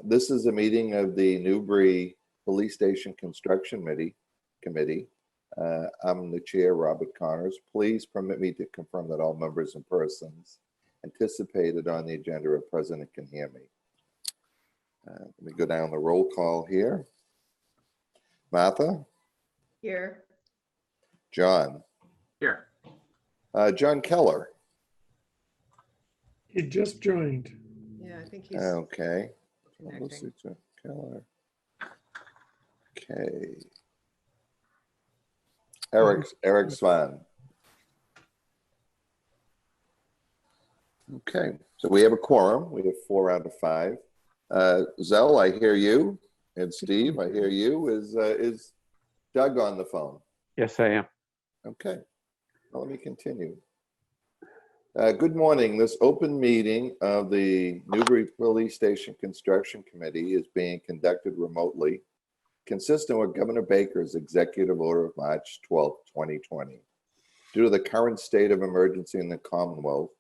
This is a meeting of the Newbury Police Station Construction Committee. I'm the chair, Robert Connors. Please permit me to confirm that all members and persons anticipated on the agenda are present and can hear me. Let me go down the roll call here. Martha? Here. John? Here. John Keller? He just joined. Yeah, I think he's Okay. connecting. John Keller. Okay. Eric Svan. Okay, so we have a quorum. We have 4 out of 5. Zell, I hear you, and Steve, I hear you. Is Doug on the phone? Yes, I am. Okay, well, let me continue. Good morning. This open meeting of the Newbury Police Station Construction Committee is being conducted remotely, consistent with Governor Baker's executive order of March 12, 2020. Due to the current state of emergency in the Commonwealth,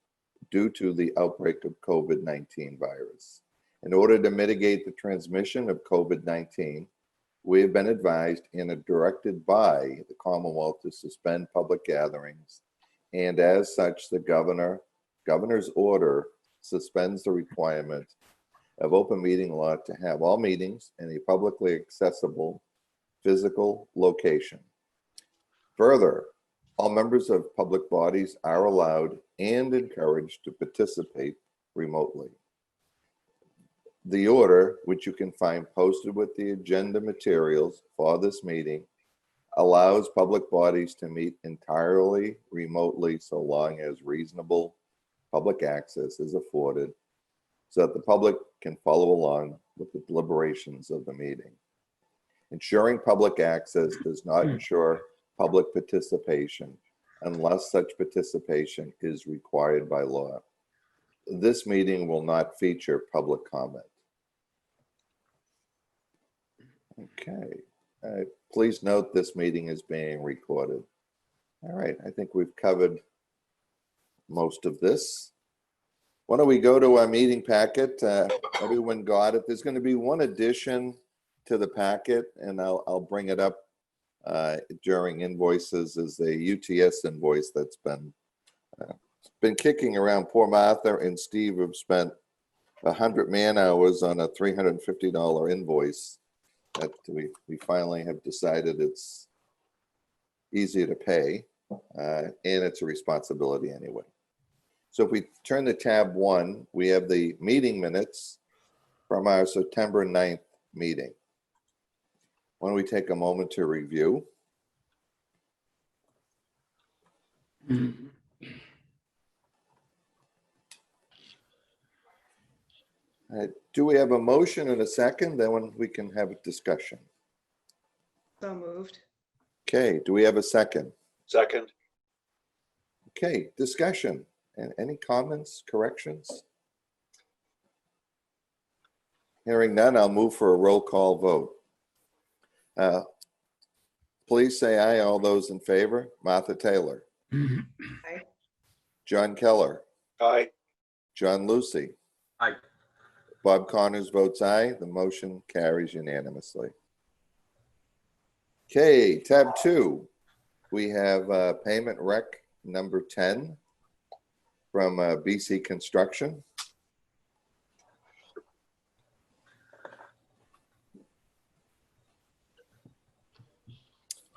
due to the outbreak of COVID-19 virus. In order to mitigate the transmission of COVID-19, we have been advised and are directed by the Commonwealth to suspend public gatherings, and as such, the governor's order suspends the requirement of open meeting law to have all meetings in a publicly accessible physical location. Further, all members of public bodies are allowed and encouraged to participate remotely. The order, which you can find posted with the agenda materials for this meeting, allows public bodies to meet entirely remotely so long as reasonable public access is afforded so that the public can follow along with the deliberations of the meeting. Ensuring public access does not ensure public participation unless such participation is required by law. This meeting will not feature public comment. Okay. Please note this meeting is being recorded. All right, I think we've covered most of this. Why don't we go to our meeting packet? Everyone got it. There's going to be one addition to the packet, and I'll bring it up during invoices, is a UTS invoice that's been kicking around. Poor Martha and Steve have spent 100 man hours on a $350 invoice that we finally have decided it's easier to pay, and it's a responsibility anyway. So if we turn to tab 1, we have the meeting minutes from our September 9th meeting. Why don't we take a moment to review? Do we have a motion and a second? Then we can have a discussion. So moved. Okay, do we have a second? Second. Okay, discussion. And any comments, corrections? Hearing none, I'll move for a roll call vote. Please say aye, all those in favor. Martha Taylor. Aye. John Keller. Aye. John Lucy. Aye. Bob Connors votes aye. The motion carries unanimously. Okay, tab 2. We have payment rec number 10 from BC Construction.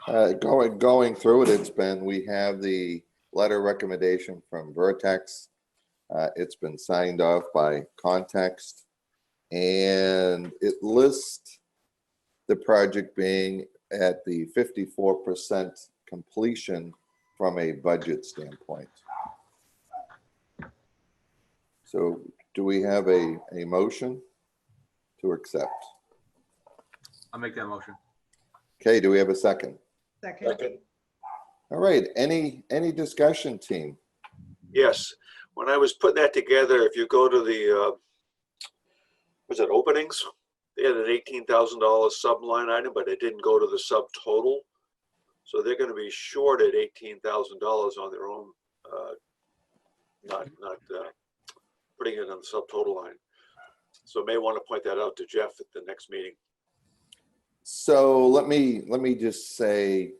Going through it, we have the letter recommendation from Vertex. It's been signed off by Context, and it lists the project being at the 54% completion from a budget standpoint. So do we have a motion to accept? I'll make that motion. Okay, do we have a second? Second. All right, any discussion, team? Yes. When I was putting that together, if you go to the, was it openings? They had an $18,000 subline item, but it didn't go to the subtotal. So they're going to be short at $18,000 on their own, not putting it on the subtotal line. So may want to point that out to Jeff at the next meeting. So let me just say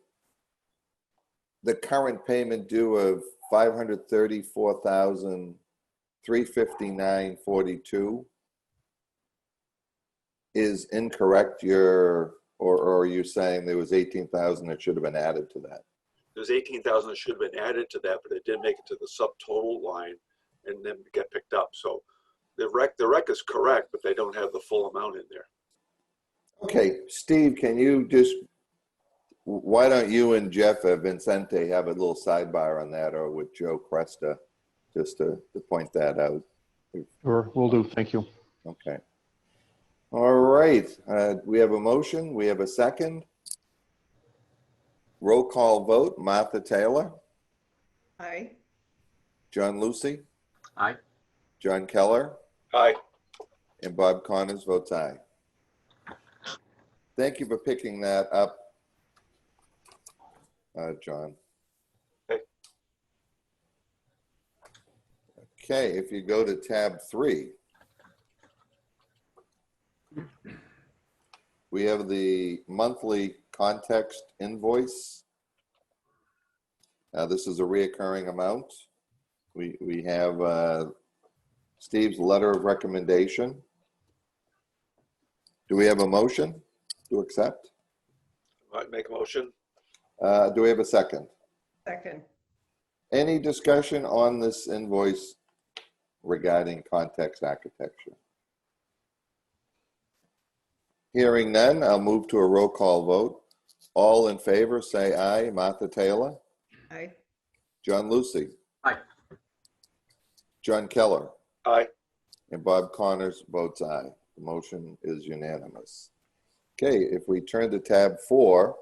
the current payment due of $534,359.42 is incorrect. Or are you saying there was 18,000 that should have been added to that? There's 18,000 that should have been added to that, but it did make it to the subtotal line and then get picked up. So the rec is correct, but they don't have the full amount in there. Okay, Steve, can you just, why don't you and Jeff Vincente have a little sidebar on that, or with Joe Cresta, just to point that out? Sure, will do. Thank you. Okay. All right, we have a motion, we have a second. Roll call vote, Martha Taylor, Aye. John Lucy, Aye. John Keller, Aye. and Bob Connors votes aye. Thank you for picking that up, John. Okay. Okay, if you go to tab 3, we have the monthly context invoice. This is a reoccurring amount. We have Steve's letter of recommendation. Do we have a motion to accept? Might make a motion. Do we have a second? Second. Any discussion on this invoice regarding context architecture? Hearing none, I'll move to a roll call vote. All in favor, say aye. Martha Taylor, Aye. John Lucy, Aye. John Keller, Aye. and Bob Connors votes aye. The motion is unanimous. Okay, if we turn to tab 4,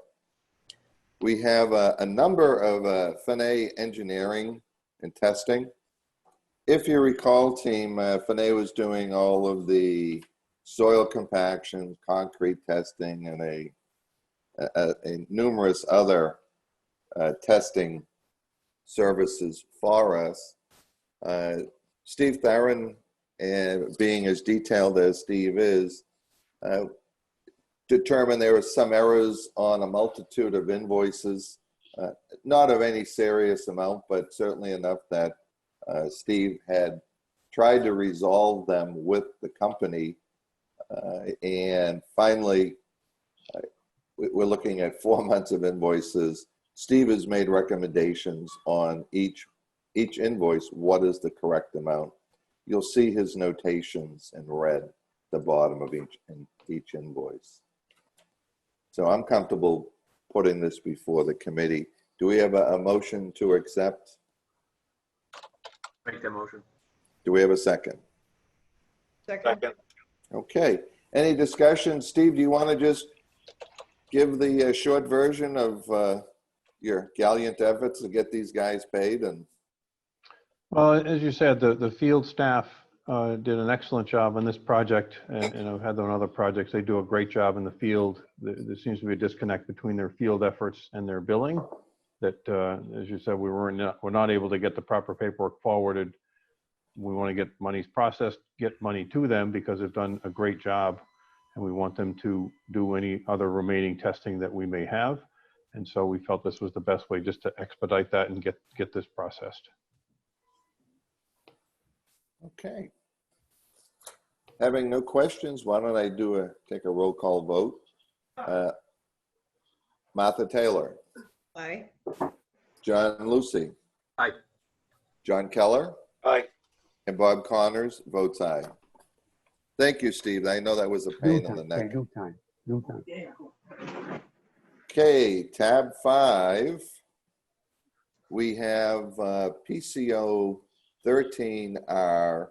we have a number of Finney engineering and testing. If you recall, team, Finney was doing all of the soil compaction, concrete testing, and a numerous other testing services for us. Steve Theron, being as detailed as Steve is, determined there were some errors on a multitude of invoices, not of any serious amount, but certainly enough that Steve had tried to resolve them with the company. And finally, we're looking at 4 months of invoices. Steve has made recommendations on each invoice. What is the correct amount? You'll see his notations in red at the bottom of each invoice. So I'm comfortable putting this before the committee. Do we have a motion to accept? Make that motion. Do we have a second? Second. Second. Okay. Any discussion? Steve, do you want to just give the short version of your gallant efforts to get these guys paid? And Well, as you said, the field staff did an excellent job on this project, and I've had them on other projects. They do a great job in the field. There seems to be a disconnect between their field efforts and their billing. That, as you said, we're not able to get the proper paperwork forwarded. We want to get monies processed, get money to them because they've done a great job, and we want them to do any other remaining testing that we may have. And so we felt this was the best way just to expedite that and get this processed. okay. Having no questions, why don't I take a roll call vote? Martha Taylor, Aye. John Lucy, Aye. John Keller, Aye. and Bob Connors votes aye. Thank you, Steve. I know that was a pain in the neck. No time. Okay, tab 5. We have PCO 13R.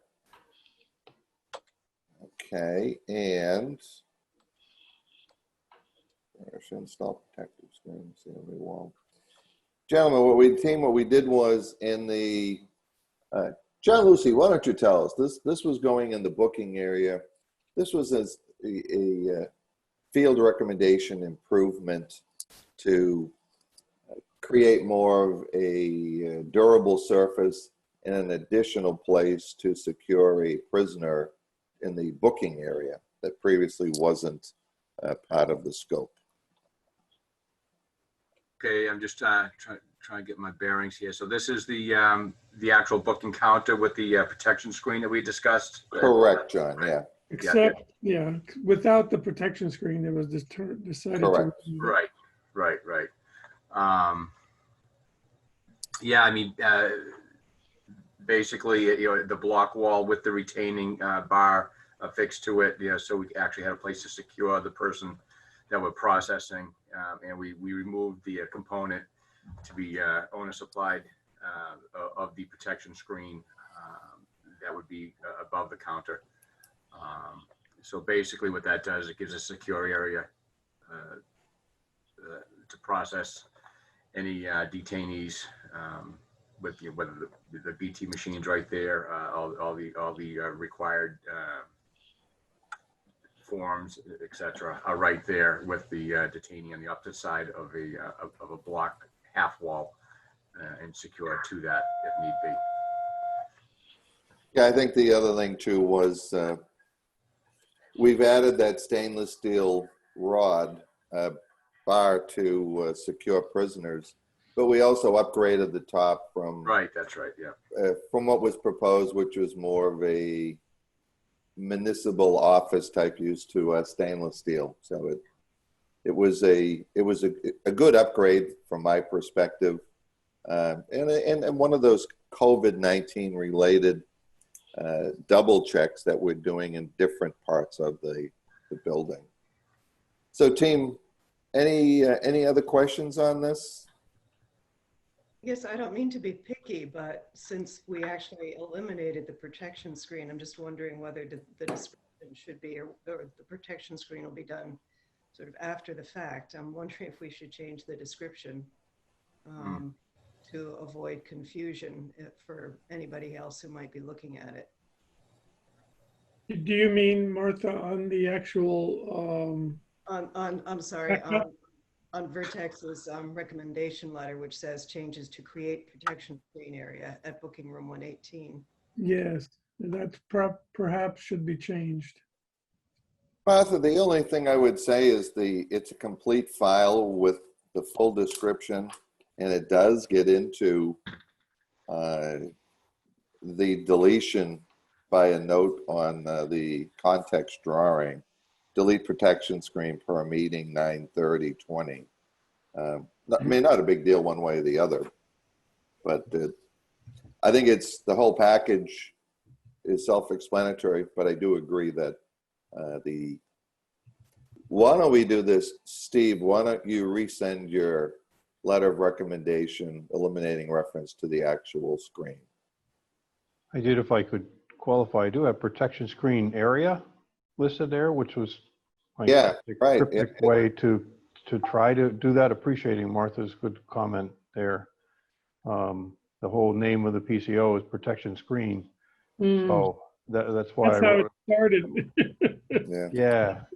Okay, and I should install protective screen, see every wall. Gentlemen, what we did was in the John Lucy, why don't you tell us? This was going in the booking area. This was as a field recommendation improvement to create more of a durable surface in an additional place to secure a prisoner the booking area that previously wasn't part of the scope. Okay, I'm just trying to get my bearings here. So this is the actual booking counter with the protection screen that we discussed? Correct, John, yeah, Except, yeah, without the protection screen, it was decided to. Correct. remove it. Right. Yeah, I mean, basically, the block wall with the retaining bar affixed to it, so we actually had a place to secure the person that we're processing, and we removed the component to be owner supplied of the protection screen that would be above the counter. So basically what that does, it gives a secure area to process any detainees with whether the BT machines right there, all the required forms, etc., are right there with the detainee on the opposite side of a block half wall and secure to that if need be. Yeah, I think the other thing too was we've added that stainless steel rod bar to secure prisoners, but we also upgraded the top from Right, that's right, yeah. from what was proposed, which was more of a municipal office type use to stainless steel. So it was a good upgrade from my perspective, and one of those COVID-19 related double checks that we're doing in different parts of the building. So team, any other questions on this? Yes, I don't mean to be picky, but since we actually eliminated the protection screen, I'm just wondering whether the description should be, or the protection screen will be done sort of after the fact. I'm wondering if we should change the description to avoid confusion for anybody else who might be looking at it. Do you mean, Martha, on the actual, I'm sorry, on Vertex's recommendation letter, which says changes to create protection screen area at booking room 118. yes, that's perhaps should be changed. Martha, the only thing I would say is it's a complete file with the full description, and it does get into the deletion by a note on the context drawing. Delete protection screen per meeting 9/30/20. I mean, not a big deal one way or the other, but I think it's the whole package is self-explanatory. But I do agree that why don't we do this, Steve? Why don't you resend your letter of recommendation eliminating reference to the actual screen? I did, if I could qualify, I do have protection screen area listed there, which was my cryptic way to try to do that. Appreciating Martha's good comment there. The whole name of the PCO is protection screen. So that's why That's I how wrote it started.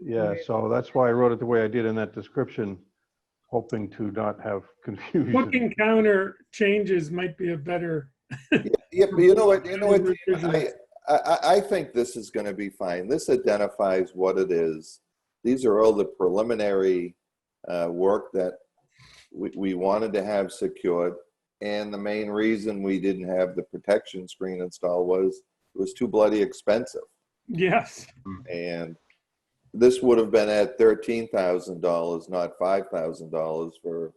Yeah. So that's why I wrote it the way I did in that description, hoping to not have confusion. Booking counter changes might be a better. Yeah, but you know what? I think this is going to be fine. This identifies what it is. These are all the preliminary work that we wanted to have secured. And the main reason we didn't have the protection screen installed was it was too bloody expensive. Yes. And this would have been at $13,000, not $5,000 for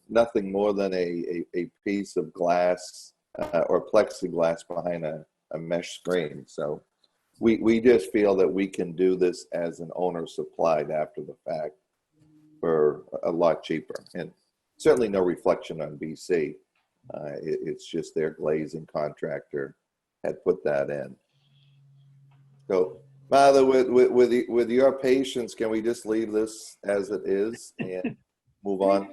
nothing more than a piece of glass or plexiglass behind a mesh screen. So we just feel that we can do this as an owner supplied after the fact for a lot cheaper, and certainly no reflection on BC. It's just their glazing contractor had put that in. So Martha, with your patience, can we just leave this as it is and move on?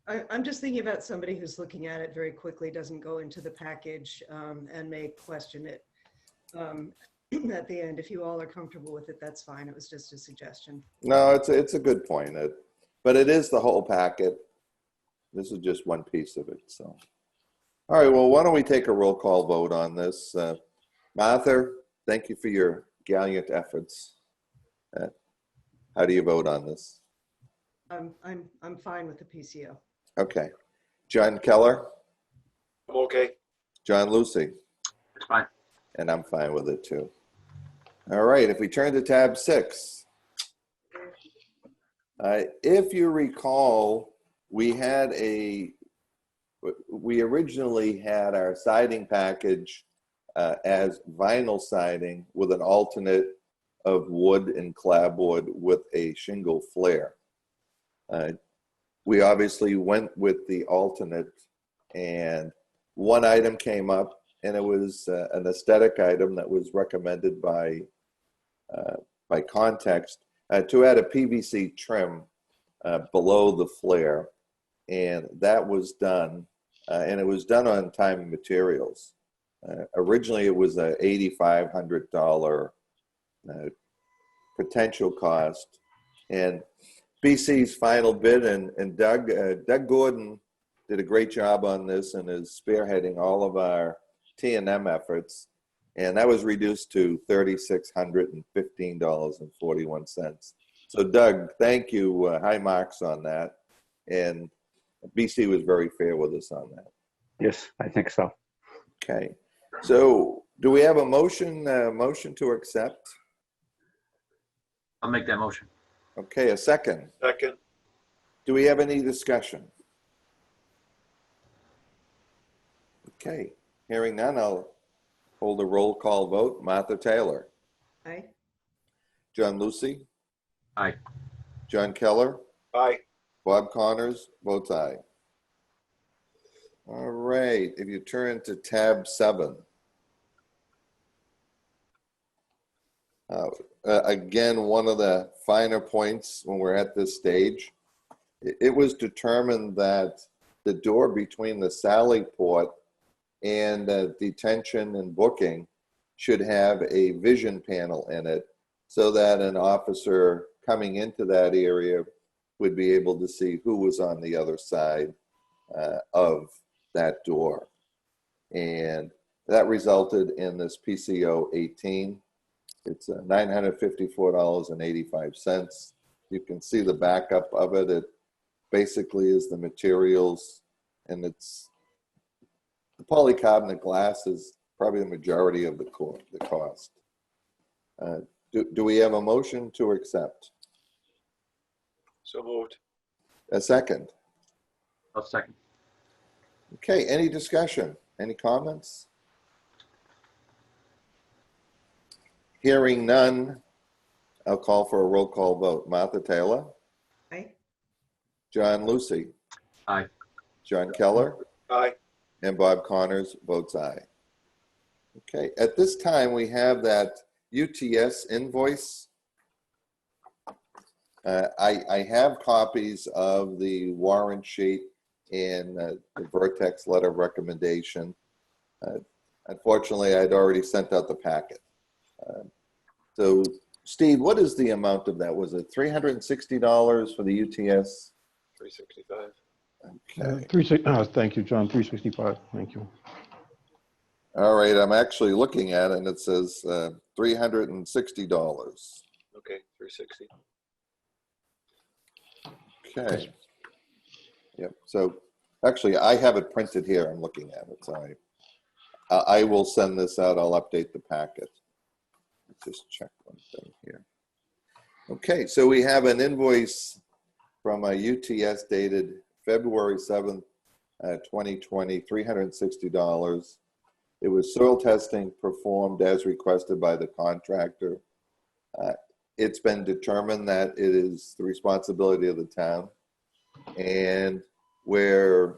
I'm just thinking about somebody who's looking at it very quickly, doesn't go into the package and may question it at the end. If you all are comfortable with it, that's fine. It was just a suggestion. No, it's a good point. But it is the whole packet. This is just one piece of it. So, all right. Well, why don't we take a roll call vote on this? Martha, thank you for your gallant efforts. How do you vote on this? I'm fine with the PCO. Okay. John Keller, I'm okay. John Lucy, It's fine. and I'm fine with it too. All right, if we turn to tab 6. If you recall, we originally had our siding package as vinyl siding with an alternate of wood and clapboard with a shingle flare. We obviously went with the alternate, and one item came up, and it was an aesthetic item that was recommended by Context to add a PVC trim below the flare, and that was done, and it was done on time and materials. Originally, it was a $8,500 potential cost, and BC's final bid, and Doug Gordon did a great job on this and is spearheading all of our T&M efforts, and that was reduced to $3,615.41. So Doug, thank you, high marks on that, and BC was very fair with us on that. Yes, I think so. Okay, so do we have a motion to accept? I'll make that motion. Okay, a second. Second. Do we have any discussion? Okay, hearing none, I'll hold a roll call vote. Martha Taylor, Aye. John Lucy, Aye. John Keller, Aye. Bob Connors, votes aye. All right, if you turn to tab 7. Again, one of the finer points when we're at this stage, it was determined that the door between the Sally Port and detention and booking should have a vision panel in it so that an officer coming into that area would be able to see who was on the other side of that door. And that resulted in this PCO 18. It's $954.85. You can see the backup of it. It basically is the materials, and it's the polycarbonate glass is probably the majority of the cost. Do we have a motion to accept? So moved. A second. I'll second. Okay, any discussion? Any comments? Hearing none, I'll call for a roll call vote. Martha Taylor, Aye. John Lucy, Aye. John Keller, Aye. and Bob Connors votes aye. Okay, at this time, we have that UTS invoice. I have copies of the warrant sheet and the Vertex letter of recommendation. Unfortunately, I'd already sent out the packet. So, Steve, what is the amount of that? Was it $360 for the UTS? $365. Okay. Thank you, John. 365. Thank you. All right, I'm actually looking at it, and it says $360. Okay, 360. Okay. Yep. So actually, I have it printed here. I'm looking at it. So I will send this out. I'll update the packet. Just check one thing here. Okay. So we have an invoice from a UTS dated February 7th, 2020, $360. It was soil testing performed as requested by the contractor. It's been determined that it is the responsibility of the town, and where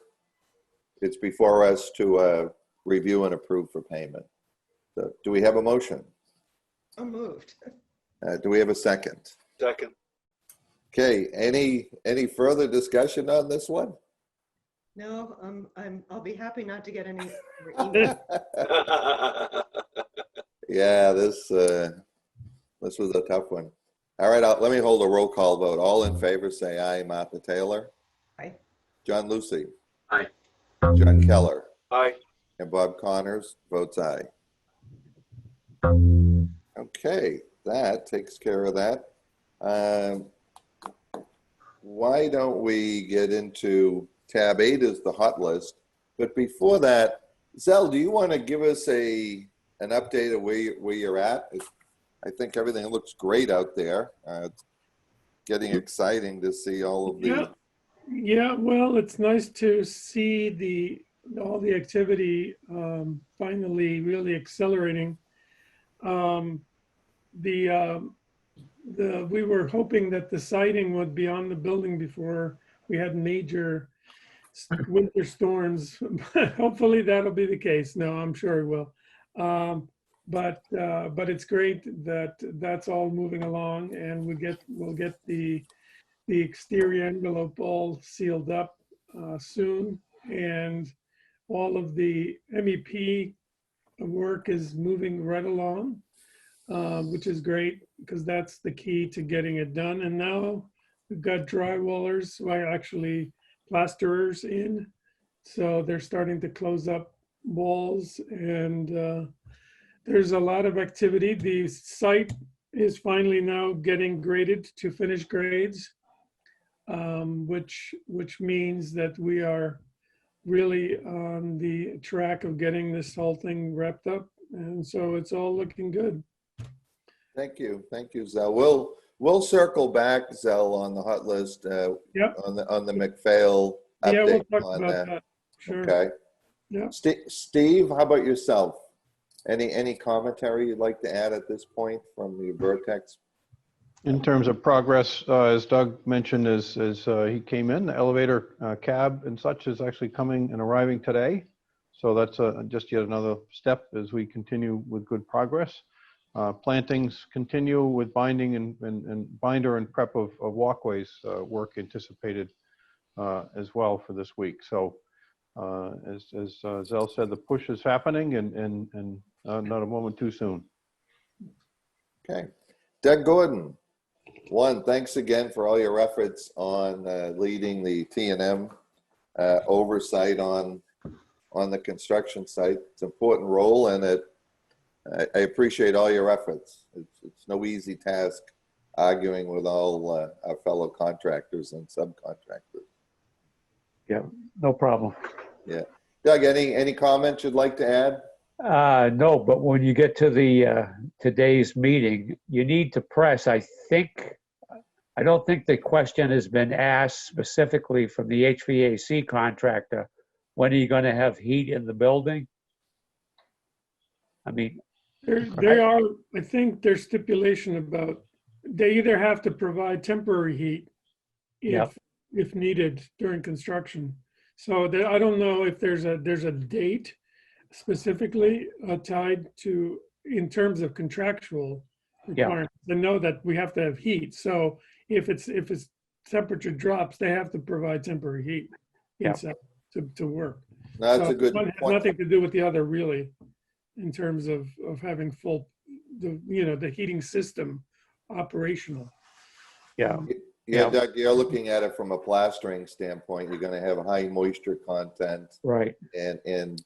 it's before us to review and approve for payment. So, do we have a motion? I'm moved. Do we have a second? Second. Okay. Any further discussion on this one? No, I'll be happy not to get any more email. Yeah, this was a tough one. All right, let me hold a roll call vote. All in favor, say aye. Martha Taylor. Aye. John Lucy. Aye. John Keller. Aye. And Bob Connors votes aye. Okay, that takes care of that. Um, Why don't we get into tab 8 is the hot list. But before that, Zell, do you want to give us an update of where you're at? I think everything looks great out there. It's getting exciting to see all of Yeah. the, Yeah, well, it's nice to see all the activity finally really accelerating. Um, we were hoping that the siding would be on the building before we had major winter storms. Hopefully that'll be the case. No, I'm sure it will. But it's great that that's all moving along, and we'll get the exterior envelope all sealed up soon, and all of the MEP work is moving right along, which is great because that's the key to getting it done. And now we've got drywallers, well, actually plasterers in, so they're starting to close up walls, and there's a lot of activity. The site is finally now getting graded to finished grades. Which means that we are really on the track of getting this whole thing wrapped up. And so it's all looking good. thank you, Zell. We'll circle back, Zell, on the hot list, Yep. on the McPhail Yeah, we'll update talk on about that. that. Sure. Okay. Yeah. Steve, how about yourself? Any commentary you'd like to add at this point from the Vertex? In terms of progress, as Doug mentioned, as he came in, the elevator, cab and such is actually coming and arriving today. So that's just yet another step as we continue with good progress. Plantings continue with binding and binder and prep of walkways work anticipated as well for this week. So as Zell said, the push is happening and not a moment too soon. Okay. Doug Gordon, thanks again for all your efforts on leading the T&M oversight on the construction site. It's an important role, and I appreciate all your efforts. It's no easy task arguing with all our fellow contractors and subcontractors. Yeah, no problem. Yeah. Doug, any comments you'd like to add? No, but when you get to the today's meeting, you need to press, I don't think the question has been asked specifically from the HVAC contractor. When are you going to have heat in the building? I mean, They are, I think there's stipulation about, they either have to provide temporary heat Yep. if needed during construction. So I don't know if there's a date specifically tied to, in terms of contractual requirements. I know that we have to have heat. So if it's temperature drops, they have to provide temporary heat inside to work. No, that's So a good one has point. nothing to do with the other, really, in terms of having the heating system operational. yeah, Yeah, Doug, you're looking at it from a plastering standpoint. You're going to have high moisture content right. and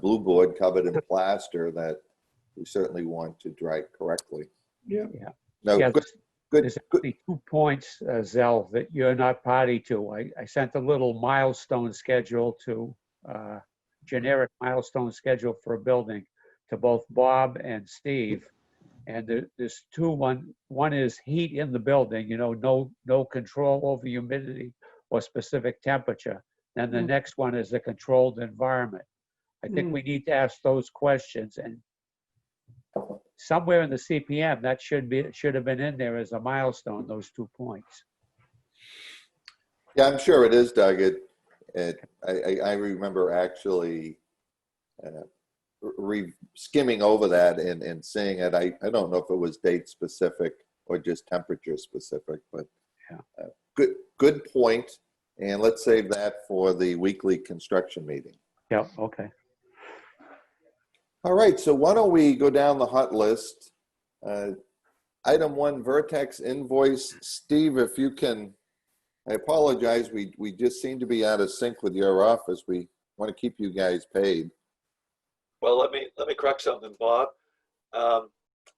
blue board covered in plaster that we certainly want to dry correctly. Yeah. No, Yeah, good. There's actually 2 points, Zell, that you're not party to. I sent a little milestone schedule generic milestone schedule for a building to both Bob and Steve. And there's two. One is heat in the building, no control over humidity or specific temperature. Then the next one is a controlled environment. I think we need to ask those questions, and somewhere in the CPM that should have been in there as a milestone, those 2 points. Yeah, I'm sure it is, Doug. I remember actually skimming over that and seeing it. I don't know if it was date specific or just temperature specific, but good point. And let's save that for the weekly construction meeting. Yeah, okay. All right, so why don't we go down the hot list? Item 1, Vertex invoice. Steve, if you can, I apologize, we just seem to be out of sync with your office. We want to keep you guys paid. Well, let me correct something, Bob.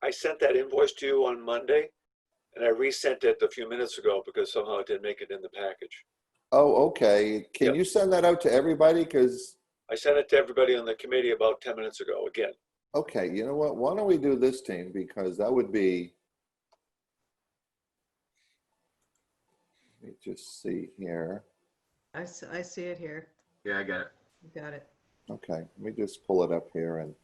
I sent that invoice to you on Monday, and I resent it a few minutes ago because somehow it didn't make it in the package. Oh, okay. Can Yep. you send that out to everybody? Because, I sent it to everybody on the committee about 10 minutes ago again. okay, you know what? Why don't we do this, team? Because that would be, let me just see here. I see it here. Yeah, I got it. You got it. Okay, let me just pull it up here and.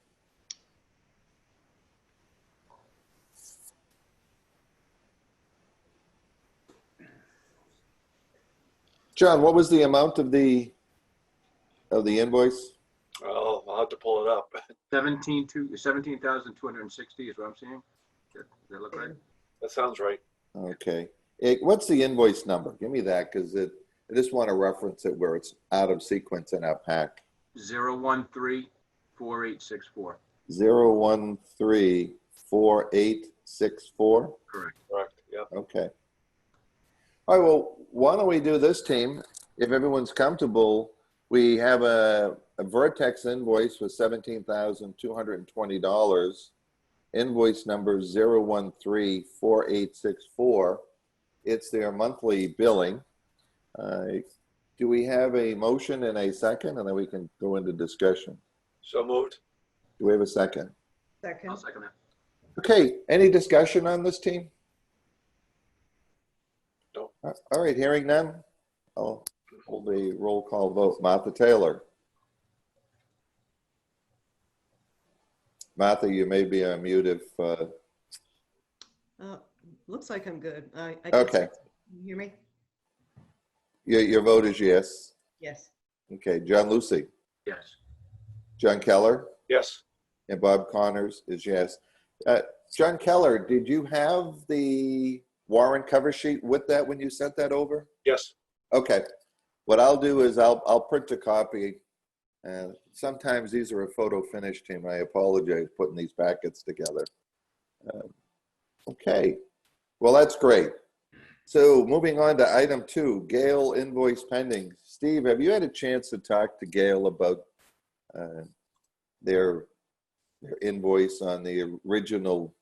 John, what was the amount of the invoice? Oh, I'll have to pull it up. 17,260 is what I'm seeing. Does that look right? That sounds right. Okay. What's the invoice number? Give me that, because I just want to reference it where it's out of sequence in our pack. 0134864. 0134864. Correct. Correct. Yeah. Okay. All right, well, why don't we do this, team? If everyone's comfortable, we have a Vertex invoice for $17,220. Invoice number 0134864. It's their monthly billing. Do we have a motion and a second, and then we can go into discussion? So moved. Do we have a second? Second. I'll second that. Okay, any discussion on this, team? No. All right, hearing none, I'll hold a roll call vote. Martha Taylor. Martha, you may be on mute if, Looks like I'm good. I can Okay. You hear me? your vote is yes. Yes. Okay, John Lucy, Yes. John Keller, Yes. and Bob Connors is yes. John Keller, did you have the warrant cover sheet with that when you sent that over? Yes. Okay. What I'll do is I'll print a copy. Sometimes these are a photo finish, team. I apologize putting these packets together. Okay. Well, that's great. So moving on to item 2, Gale invoice pending. Steve, have you had a chance to talk to Gale about their invoice on the original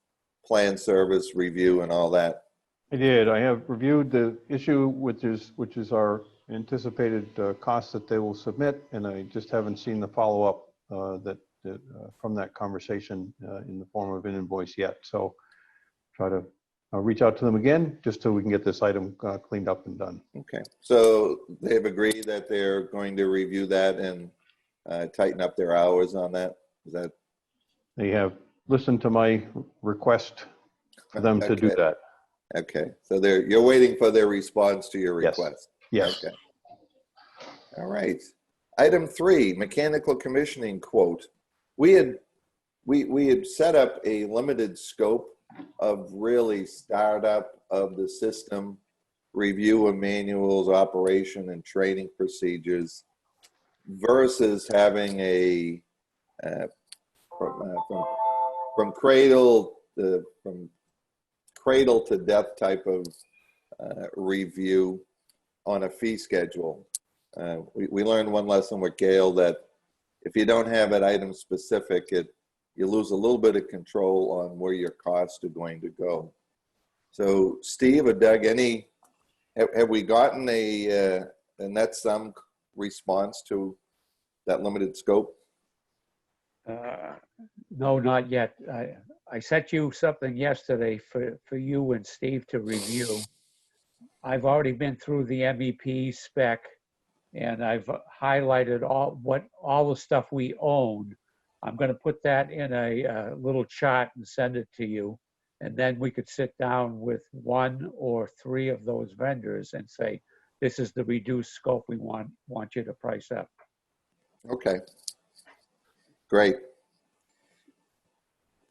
plan service review and all that? I did. I have reviewed the issue, which is our anticipated costs that they will submit, and I just haven't seen the follow-up from that conversation in the form of an invoice yet. So try to reach out to them again, just so we can get this item cleaned up and done. Okay. So they've agreed that they're going to review that and tighten up their hours on that? Is that? They have listened to my request for them to do Okay. that. Okay. So you're waiting for their response to your Yes. request? Yes. Okay. All right. Item 3, mechanical commissioning quote. We had set up a limited scope of really startup of the system, review of manuals, operation and training procedures, versus having a from cradle to death type of review on a fee schedule. We learned one lesson with Gale that if you don't have it item specific, you lose a little bit of control on where your costs are going to go. So Steve or Doug, have we gotten a net sum response to that limited scope? No, not yet. I sent you something yesterday for you and Steve to review. I've already been through the MEP spec, and I've highlighted all the stuff we own. I'm going to put that in a little chart and send it to you. And then we could sit down with 1 or 3 of those vendors and say, this is the reduced scope we want you to price up. Okay, great.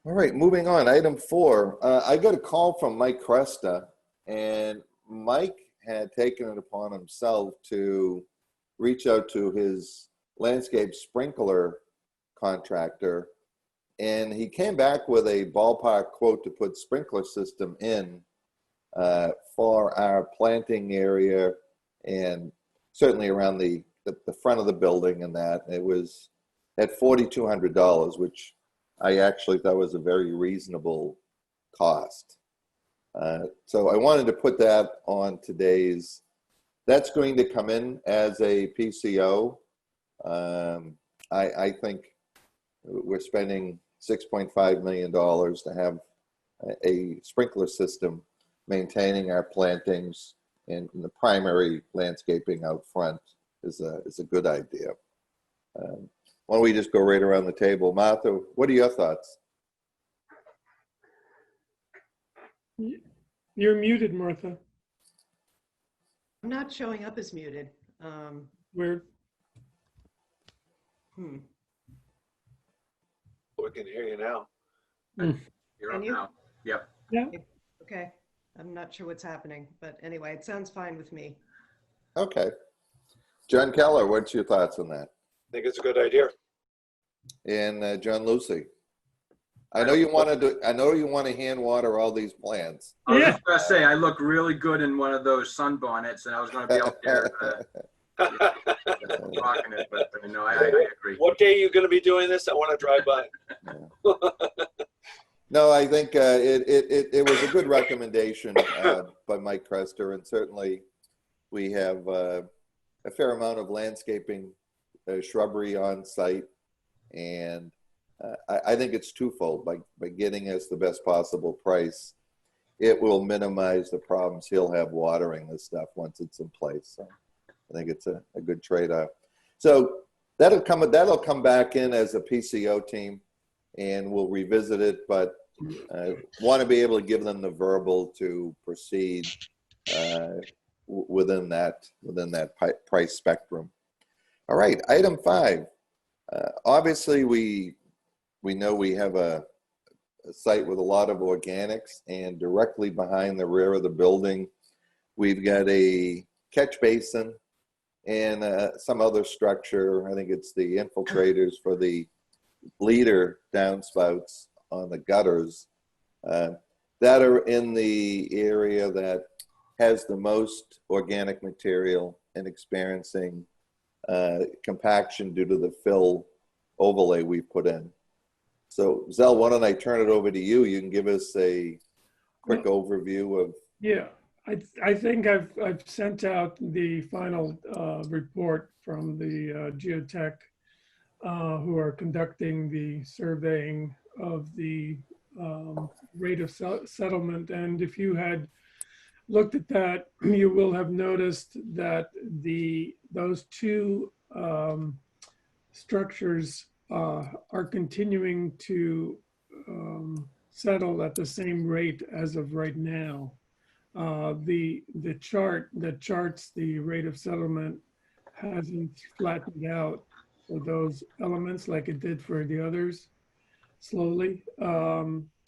All right, moving on. Item 4. I got a call from Mike Cresta, and Mike had taken it upon himself to reach out to his landscape sprinkler contractor, and he came back with a ballpark quote to put sprinkler system in for our planting area and certainly around the front of the building, and that it was at $4,200, which I actually thought was a very reasonable cost. So I wanted to put that on today's, that's going to come in as a PCO. I think we're spending $6.5 million to have a sprinkler system maintaining our plantings, and the primary landscaping out front is a good idea. Why don't we just go right around the table? Martha, what are your thoughts? You're muted, Martha. I'm not showing up as muted. We're, Hmm. We can hear you now. You're Can up you? now. Yep. Okay, I'm not sure what's happening, but anyway, it sounds fine with me. Okay. John Keller, what's your thoughts on that? I think it's a good idea. And John Lucy? I know you want to hand water all these plants. I was Yeah. just gonna say, I look really good in one of those sunbonnets, and I was gonna be out there rocking it, but no, I agree. What day are you going to be doing this? I want to drive by. No, I think it was a good recommendation by Mike Crester, and certainly we have a fair amount of landscaping shrubbery on site, and I think it's twofold. By getting us the best possible price, it will minimize the problems he'll have watering this stuff once it's in place. So I think it's a good trade-off. So that'll come back in as a PCO team, and we'll revisit it, but want to be able to give them the verbal to proceed within that price spectrum. All right, item 5. Obviously, we know we have a site with a lot of organics, and directly behind the rear of the building, we've got a catch basin and some other structure. I think it's the infiltrators for the leader downspouts on the gutters that are in the area that has the most organic material and experiencing compaction due to the fill overlay we put in. So Zell, why don't I turn it over to you? You can give us a quick overview of. yeah, I think I've sent out the final report from the geotech who are conducting the surveying of the rate of settlement. And if you had looked at that, you will have noticed that those two structures are continuing to settle at the same rate as of right now. The chart that charts the rate of settlement hasn't flattened out for those elements like it did for the others slowly.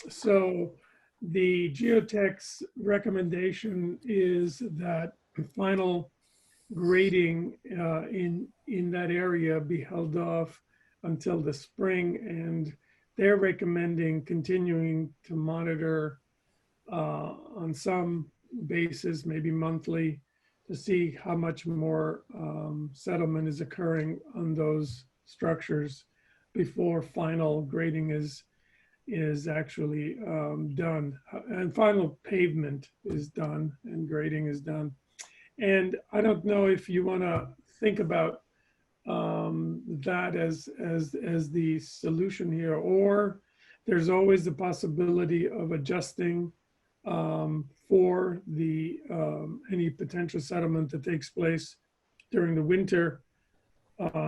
So the geotech's recommendation is that final grading in that area be held off until the spring, and they're recommending continuing to monitor on some basis, maybe monthly, to see how much more settlement is occurring on those structures before final grading is actually done, and final pavement is done and grading is done. And I don't know if you want to think about that as the solution here, or there's always the possibility of adjusting for the any potential settlement that takes place during the winter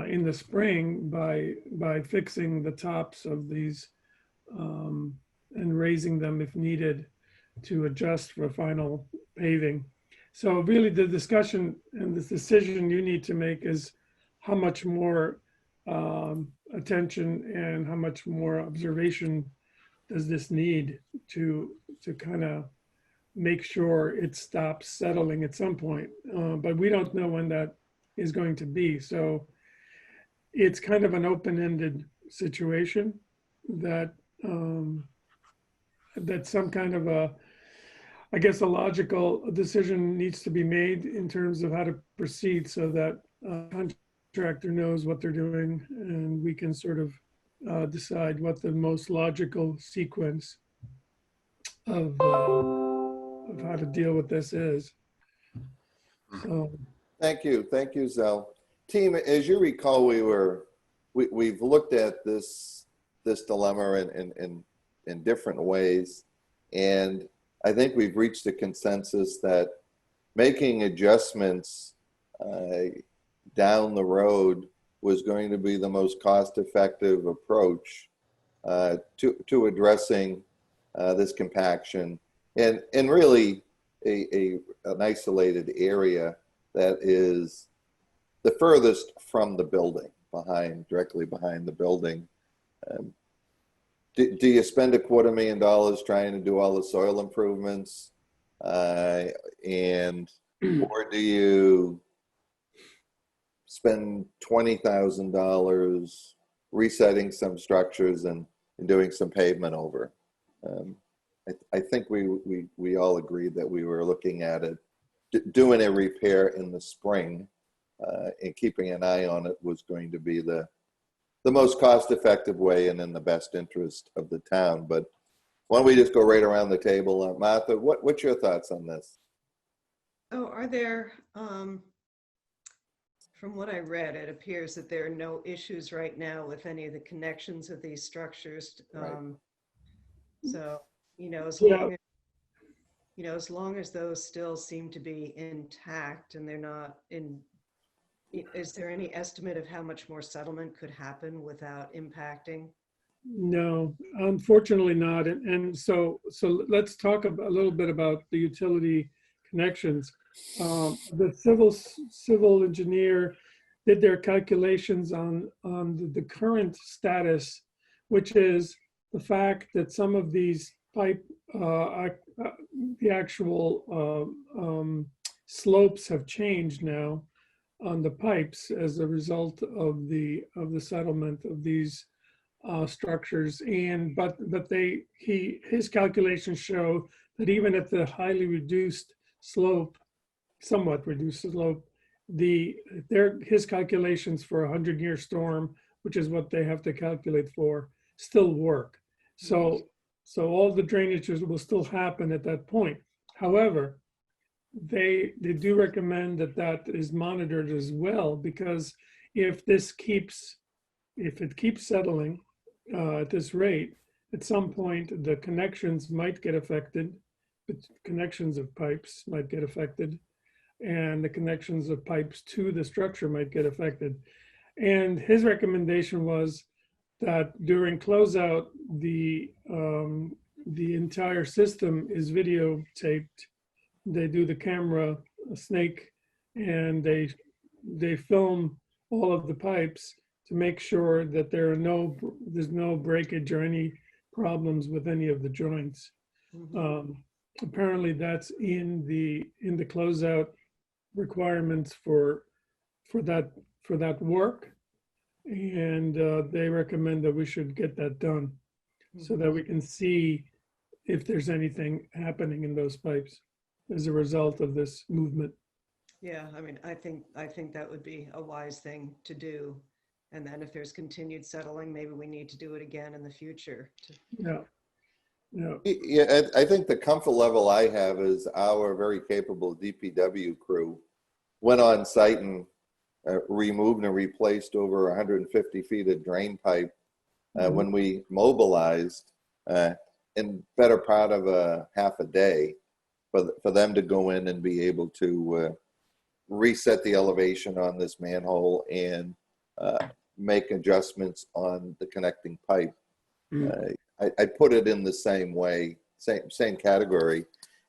in the spring by fixing the tops of these and raising them if needed to adjust for final paving. So really the discussion and the decision you need to make is how much more attention and how much more observation does this need to kind of make sure it stops settling at some point. But we don't know when that is going to be. So it's kind of an open-ended situation that that some kind of a, I guess, a logical decision needs to be made in terms of how to proceed so that contractor knows what they're doing and we can sort of decide what the most logical sequence of how to deal with this is. So, Thank you, Zell. Team, as you recall, we've looked at this dilemma in different ways, and I think we've reached a consensus that making adjustments down the road was going to be the most cost-effective approach to addressing this compaction and really an isolated area that is the furthest from the building, directly behind the building. Do you spend $250,000 trying to do all the soil improvements, or do you spend $20,000 resetting some structures and doing some pavement over? I think we all agreed that we were looking at it, doing a repair in the spring and keeping an eye on it was going to be the most cost-effective way and in the best interest of the town. But why don't we just go right around the table? Martha, what's your thoughts on this? Oh, are there, from what I read, it appears that there are no issues right now with any of the connections of these structures. Right. So, as long as those still seem to be intact and they're not is there any estimate of how much more settlement could happen without impacting? no, unfortunately not. And so let's talk a little bit about the utility connections. The civil engineer did their calculations on the current status, which is the fact that some of these pipe, the actual slopes have changed now on the pipes as a result of the settlement of these structures. But his calculations show that even at the highly reduced slope, somewhat reduced slope, his calculations for a 100-year storm, which is what they have to calculate for, still work. So all the drainages will still happen at that point. However, they do recommend that is monitored as well, because if it keeps settling at this rate, at some point the connections might get affected. The connections of pipes might get affected, and the connections of pipes to the structure might get affected. And his recommendation was that during closeout, the entire system is videotaped. They do the camera snake, and they film all of the pipes to make sure that there's no breakage or any problems with any of the joints. Mm-hmm. Apparently, that's in the closeout requirements for that work, and they recommend that we should get that done so that we can see if there's anything happening in those pipes as a result of this movement. Yeah, I mean, I think that would be a wise thing to do. And then if there's continued settling, maybe we need to do it again in the future. Yeah. Yeah, I think the comfort level I have is our very capable DPW crew went on site and removed and replaced over 150 feet of drain pipe when we mobilized in better part of a half a day for them to go in and be able to reset the elevation on this manhole and make adjustments on the connecting pipe. I put it in the same way, same category,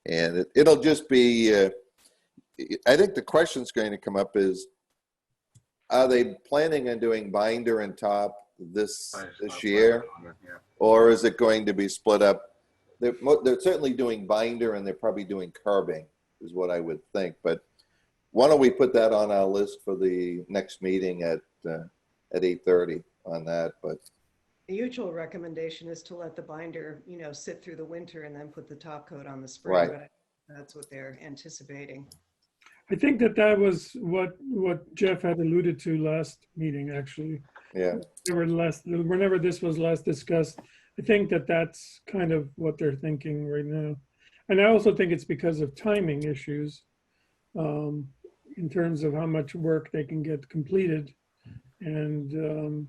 and it'll just be, I think the question's going to come up is, are they planning on doing binder and top this year, or is it going to be split up? They're certainly doing binder, and they're probably doing curbing, is what I would think. But why don't we put that on our list for the next meeting at 8:30 on that? But the usual recommendation is to let the binder, sit through the winter and then put the top coat on the spring. Right. But that's what they're anticipating. I think that was what Jeff had alluded to last meeting, actually. Yeah, whenever this was last discussed, I think that that's kind of what they're thinking right now. And I also think it's because of timing issues in terms of how much work they can get completed and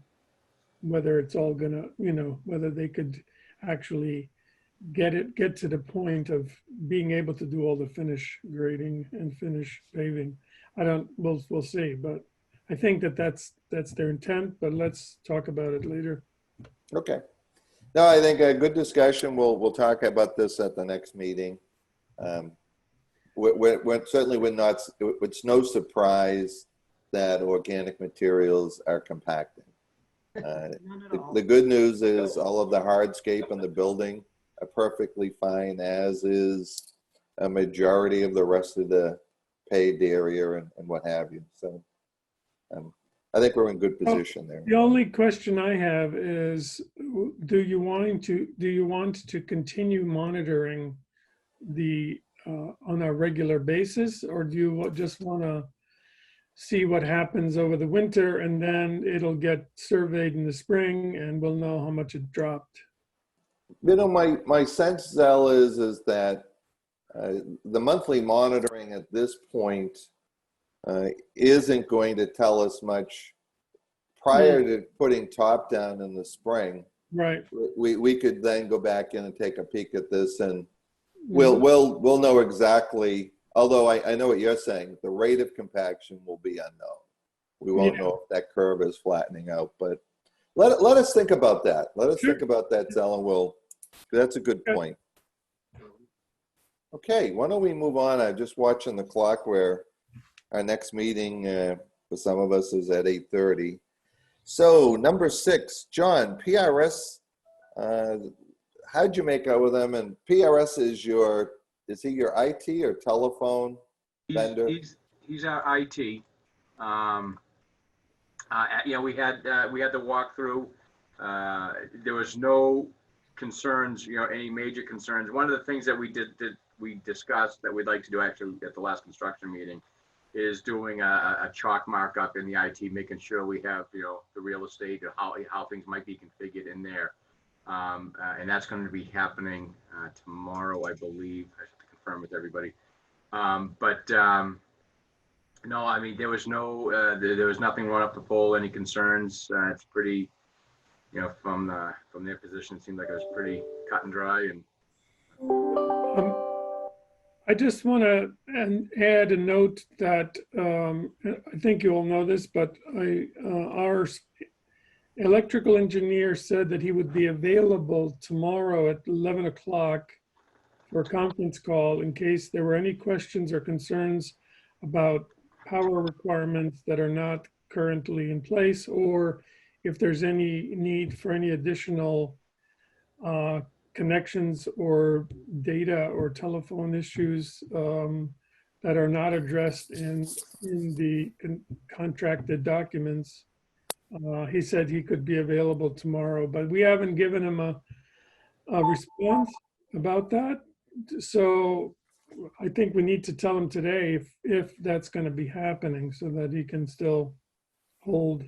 whether it's all gonna, whether they could actually get to the point of being able to do all the finish grading and finish paving. We'll see, but I think that that's their intent, but let's talk about it later. okay. No, I think a good discussion. We'll talk about this at the next meeting. Certainly it's no surprise that organic materials are compacting. None at all. The good news is all of the hardscape in the building are perfectly fine, as is a majority of the rest of the paved area and what have you. So I think we're in good position there. The only question I have is, do you want to continue monitoring on a regular basis, or do you just want to see what happens over the winter and then it'll get surveyed in the spring and we'll know how much it dropped? My sense, Zell, is that the monthly monitoring at this point isn't going to tell us much. Prior to putting top down in the spring, Right. we could then go back in and take a peek at this, and we'll know exactly. Although I know what you're saying, the rate of compaction will be unknown. We won't know if that curve is flattening out, but let us think about that. Let us think about that, Zell, and that's a good point. Okay, why don't we move on? I'm just watching the clock where our next meeting for some of us is at 8:30. So number 6, John, PRS, how'd you make out with them? And PRS is he your IT or telephone vendor? He's our IT. We had the walkthrough. There was no concerns, any major concerns. One of the things that we discussed that we'd like to do actually at the last construction meeting is doing a chalk markup in the IT, making sure we have, the real estate, how things might be configured in there. And that's going to be happening tomorrow, I believe. I have to confirm with everybody. No, I mean, there was nothing run up the pole, any concerns. It's pretty, from their position, it seemed like it was pretty cut and dry. And I just want to add a note that I think you all know this, but our electrical engineer said that he would be available tomorrow at 11 o'clock for a conference call in case there were any questions or concerns about power requirements that are not currently in place, or if there's any need for any additional connections or data or telephone issues that are not addressed in the contracted documents. He said he could be available tomorrow, but we haven't given him a response about that. So I think we need to tell him today if that's going to be happening so that he can still hold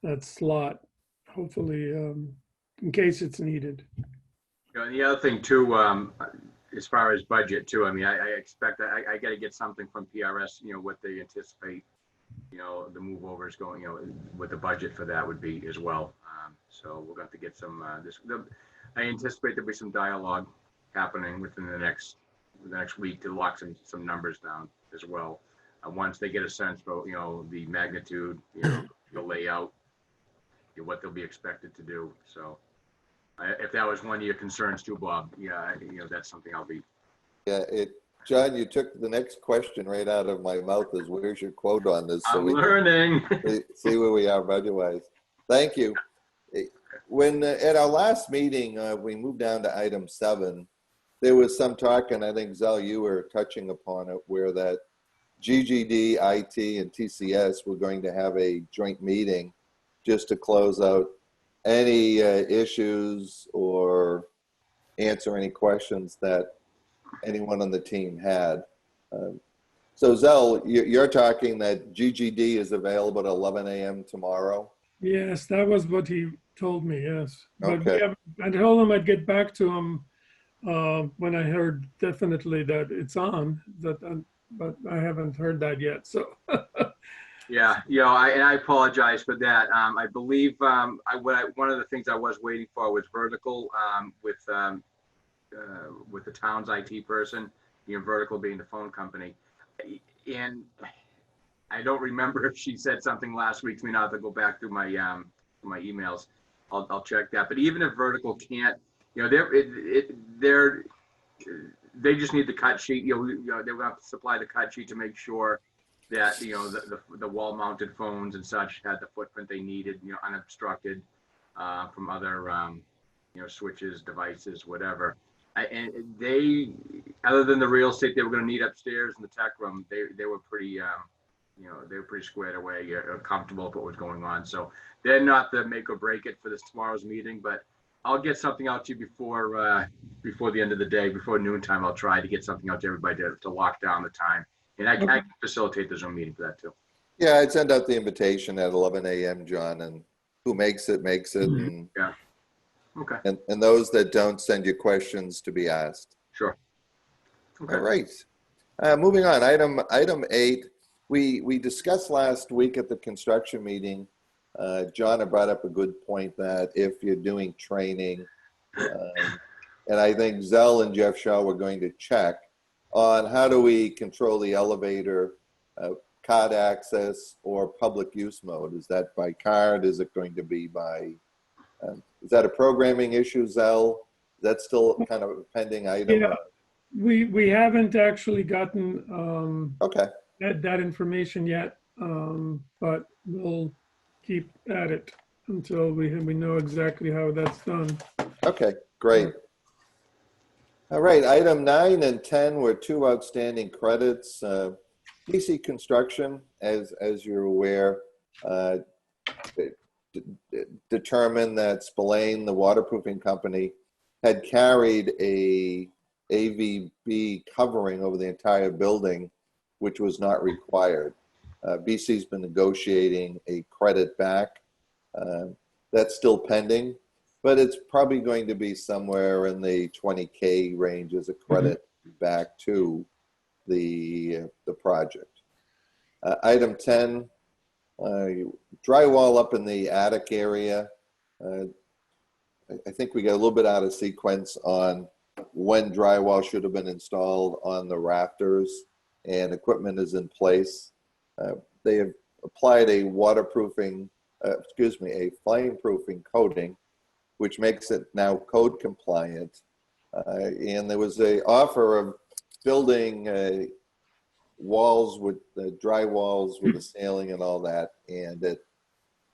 that slot, hopefully, in case it's needed. the other thing too, as far as budget too, I mean, I expect I got to get something from PRS, what they anticipate, the move overs going, what the budget for that would be as well. So we're going to have to get some, I anticipate there'll be some dialogue happening within the next week to lock some numbers down as well. Once they get a sense for, the magnitude, the layout, what they'll be expected to do. So if that was one of your concerns too, Bob, that's something I'll be. Yeah, John, you took the next question right out of my mouth is where's your quote on this? I'm learning. See where we are budget-wise. Thank you. When at our last meeting, we moved down to item 7, there was some talk, and I think, Zell, you were touching upon it, where that GGD, IT, and TCS were going to have a joint meeting just to close out any issues or answer any questions that anyone on the team had. So Zell, you're talking that GGD is available at 11 a.m. tomorrow? Yes, that was what he told me, yes. But Okay. I told him I'd get back to him when I heard definitely that it's on, but I haven't heard that yet, so. Yeah, and I apologize for that. I believe one of the things I was waiting for was Vertical with the town's IT person, Vertical being the phone company. And I don't remember if she said something last week to me. Now I have to go back through my emails. I'll check that. But even if Vertical can't, they just need the cut sheet. They will have to supply the cut sheet to make sure that the wall mounted phones and such had the footprint they needed, unobstructed from other switches, devices, whatever. And they, other than the real estate they were going to need upstairs in the tech room, they were pretty they were pretty squared away, comfortable with what was going on. So they're not the make or break it for this tomorrow's meeting, but I'll get something out to you before the end of the day, before noontime. I'll try to get something out to everybody to lock down the time. And I can facilitate the Zoom meeting for that too. Yeah, I'd send out the invitation at 11 a.m., John, and who makes it, makes it. And, Yeah. Okay. and those that don't, send you questions to be asked. Sure. Okay. All right. Moving on, item 8. We discussed last week at the construction meeting, John had brought up a good point that if you're doing training, and I think Zell and Jeff Shaw were going to check on how do we control the elevator, card access or public use mode. Is that by card? Is it going to be by, is that a programming issue, Zell? Is that still kind of a pending item? Yeah, we haven't actually gotten Okay. that information yet, but we'll keep at it until we know exactly how that's done. Okay, great. All right, item 9 and 10 were 2 outstanding credits. BC Construction, as you're aware, determined that Spillane, the waterproofing company, had carried a AVB covering over the entire building, which was not required. BC's been negotiating a credit back. That's still pending, but it's probably going to be somewhere in the 20K range as a credit back to the project. Item 10, drywall up in the attic area. I think we got a little bit out of sequence on when drywall should have been installed on the rafters, and equipment is in place. They have applied a waterproofing, a flame-proofing coating, which makes it now code compliant. And there was an offer of building walls with dry walls with the ceiling and all that. And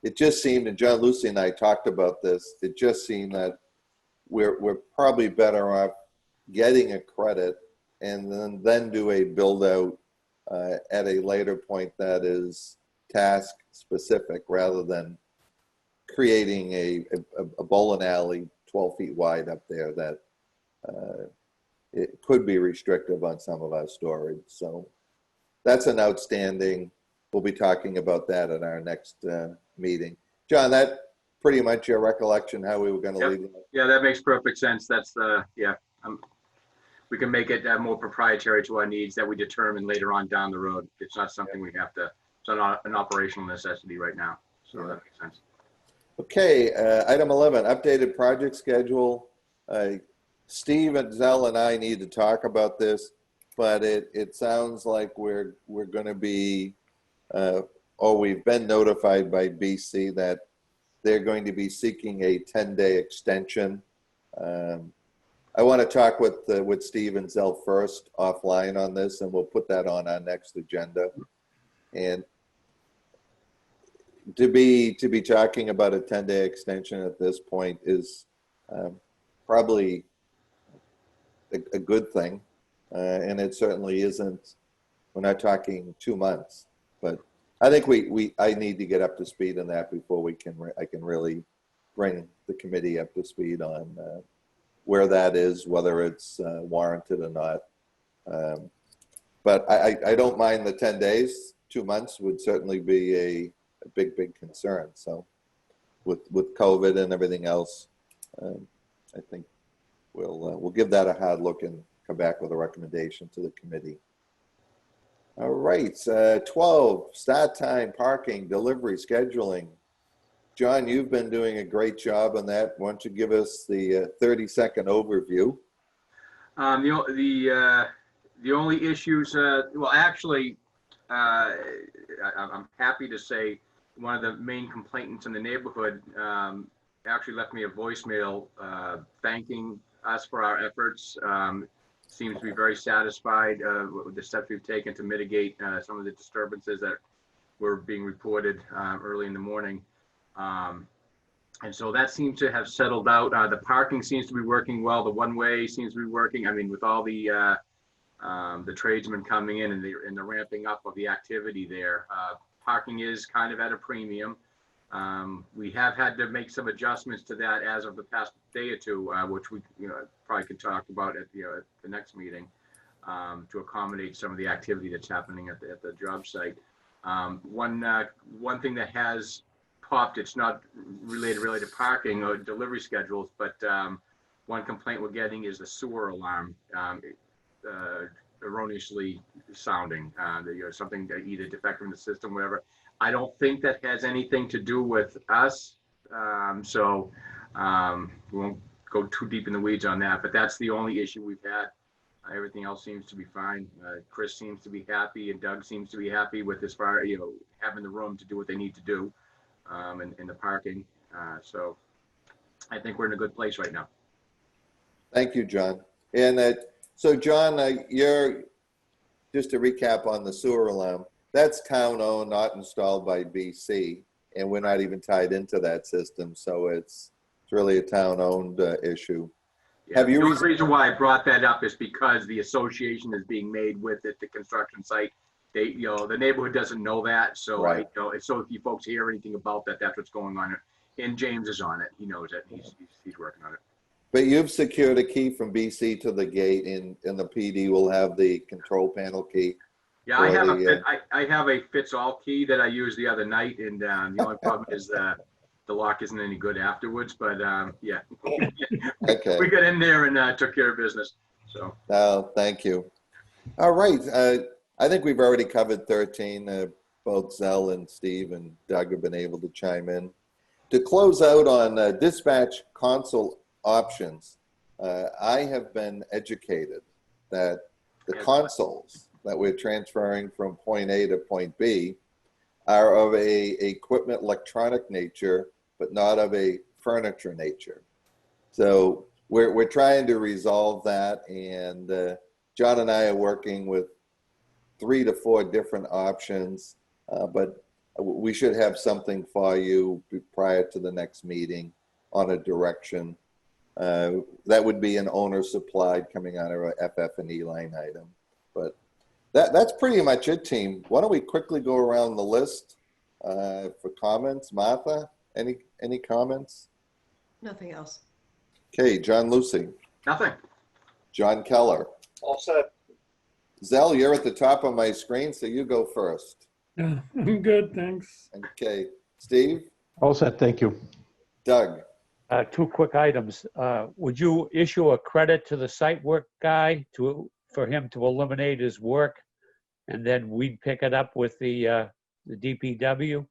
it just seemed, and John Lucy and I talked about this, it just seemed that we're probably better off getting a credit and then do a build out at a later point that is task specific rather than creating a bowling alley 12 feet wide up there that it could be restrictive on some of our storage. So that's an outstanding, we'll be talking about that at our next meeting. John, that pretty much your recollection how we were going to leave it? Yeah, that makes perfect sense. That's we can make it more proprietary to our needs that we determine later on down the road. It's not something we have to, it's not an operational necessity right now. So that makes sense. Okay, item 11, updated project schedule. Steve and Zell and I need to talk about this, but it sounds like we're going to be, or we've been notified by BC that they're going to be seeking a 10-day extension. I want to talk with Steve and Zell first offline on this, and we'll put that on our next agenda. And to be talking about a 10-day extension at this point is probably a good thing, and it certainly isn't. We're not talking 2 months, but I think I need to get up to speed on that before I can really bring the committee up to speed on where that is, whether it's warranted or not. But I don't mind the 10 days. 2 months would certainly be a big concern. So with COVID and everything else. I think we'll give that a hard look and come back with a recommendation to the committee. All right, 12, start time, parking, delivery, scheduling. John, you've been doing a great job on that. Why don't you give us the 30-second overview? The only issues, well, actually, I'm happy to say one of the main complainants in the neighborhood actually left me a voicemail thanking us for our efforts. Seems to be very satisfied with the steps we've taken to mitigate some of the disturbances that were being reported early in the morning. And so that seems to have settled out. The parking seems to be working well. The one-way seems to be working. I mean, with all the tradesmen coming in and the ramping up of the activity there, parking is kind of at a premium. We have had to make some adjustments to that as of the past day or two, which we probably could talk about at the next meeting to accommodate some of the activity that's happening at the job site. One thing that has popped, it's not related really to parking or delivery schedules, but one complaint we're getting is the sewer alarm erroneously sounding, something either defective in the system, whatever. I don't think that has anything to do with us, so we won't go too deep in the weeds on that, but that's the only issue we've had. Everything else seems to be fine. Chris seems to be happy, and Doug seems to be happy with as far, having the room to do what they need to do in the parking. So I think we're in a good place right now. Thank you, John. And so, John, you're just to recap on the sewer alarm. That's town-owned, not installed by BC, and we're not even tied into that system. So it's really a town-owned issue. Yeah, the only reason why I brought that up is because the association is being made with it, the construction site. They, the neighborhood doesn't know that, so right. So if you folks hear anything about that, that's what's going on. And James is on it. He knows it. He's working on it. But you've secured a key from BC to the gate, and the PD will have the control panel key. Yeah, I have a fits-all key that I used the other night, and the only problem is the lock isn't any good afterwards. But yeah, Okay. We got in there and took care of business. So. Thank you. All right. I think we've already covered 13. Both Zell and Steve and Doug have been able to chime in. To close out on dispatch console options, I have been educated that the consoles that we're transferring from point A to point B are of a equipment electronic nature, but not of a furniture nature. So we're trying to resolve that, and John and I are working with 3 to 4 different options, but we should have something for you prior to the next meeting on a direction. That would be an owner supplied coming out of a FF&E line item. But that's pretty much it, team. Why don't we quickly go around the list for comments? Martha, any comments? Nothing else. Okay, John Lucy. Nothing. John Keller. All set. Zell, you're at the top of my screen, so you go first. Yeah, I'm good, thanks. Okay, Steve. All set, thank you. Doug. 2 quick items. Would you issue a credit to the site work guy for him to eliminate his work, and then we'd pick it up with the DPW?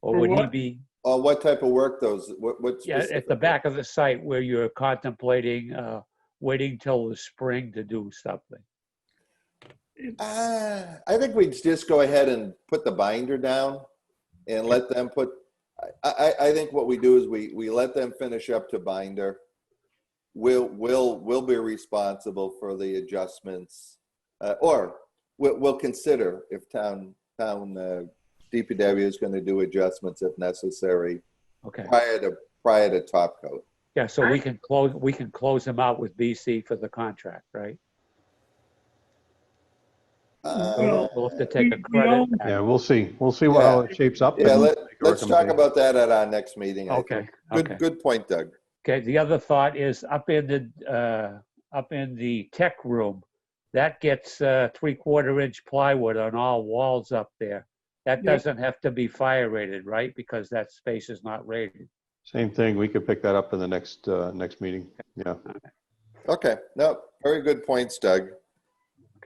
Or For would he what? be? What type of work those? What Yeah, at the back of the site where you're contemplating waiting till the spring to do something. I think we'd just go ahead and put the binder down and let them put. I think what we do is we let them finish up to binder. We'll be responsible for the adjustments, or we'll consider if town DPW is going to do adjustments if necessary. Okay. Prior to top coat. Yeah, so we can close him out with BC for the contract, right? We'll have to take a credit. Yeah, we'll see. We'll see how it shapes up. Yeah, and make a let's talk recommendation. about that at our next meeting. I Okay. think. Good point, Doug. Okay, the other thought is up in the tech room, that gets 3/4 inch plywood on all walls up there. That Yeah. doesn't have to be fire rated, right? Because that space is not rated. Same thing. We could pick that up in the next, next meeting. Yeah. Okay, no, very good points, Doug.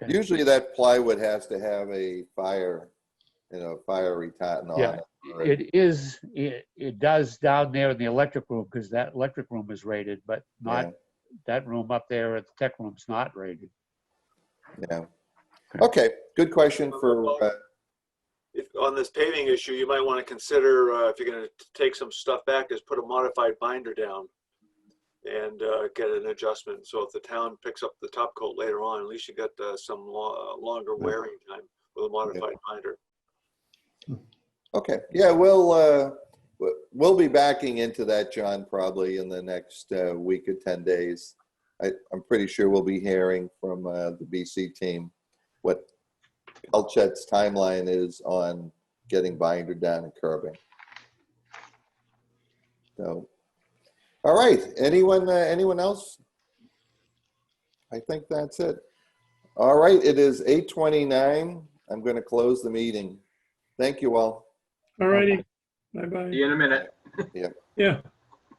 Okay. Usually that plywood has to have a fire, fire retardant on Yeah, it. or it- it does down there in the electric room, because that electric room is rated, but not, Yeah. that room up there at the tech room's not rated. Yeah. Okay, good question for, If, on this paving issue, you might want to consider, if you're going to take some stuff back, is put a modified binder down and get an adjustment. So if the town picks up the top coat later on, at least you got some longer wearing time with a modified binder. okay, yeah, we'll be backing into that, John, probably in the next week or 10 days. I'm pretty sure we'll be hearing from the BC team what Pelchet's timeline is on getting binder down and curbing. So, all right, anyone else? I think that's it. All right, it is 8:29. I'm going to close the meeting. Thank you all. All righty. Bye-bye. See you in a minute. Yeah.